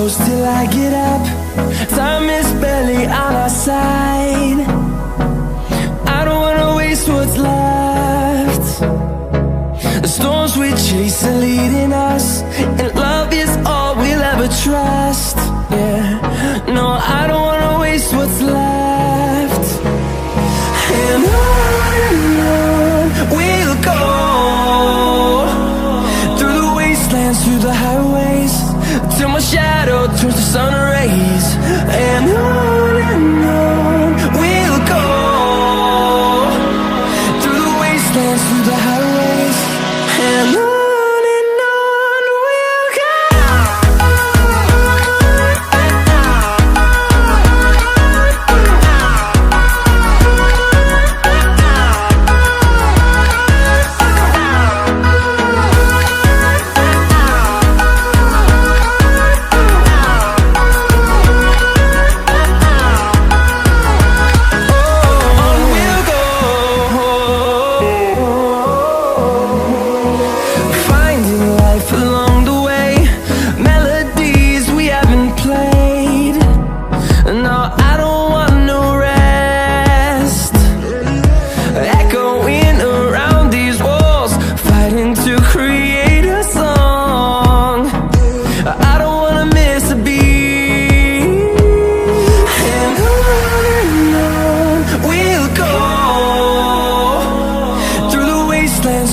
close till I get up. Time is barely on our side. I don't wanna waste what's left. The storms we chase are leading us, and love is all we'll ever trust. Yeah, no, I don't wanna waste what's left. And on we'll go, through the wastelands, through the highways, till my shadow turns to sun rays. And on we'll go, through the wastelands, through the highways, and on we'll go.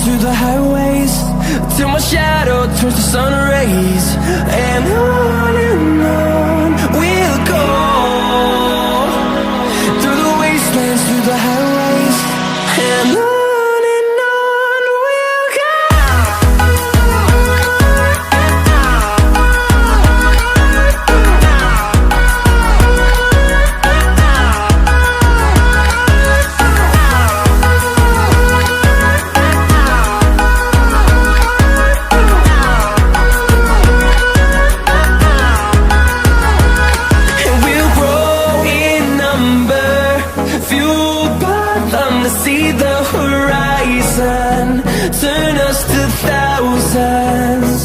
Through the highways, till my shadow turns to sun rays. And on we'll go, through the wastelands, through the highways, and on we'll go. See the horizon turn us to thousands,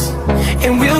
and we'll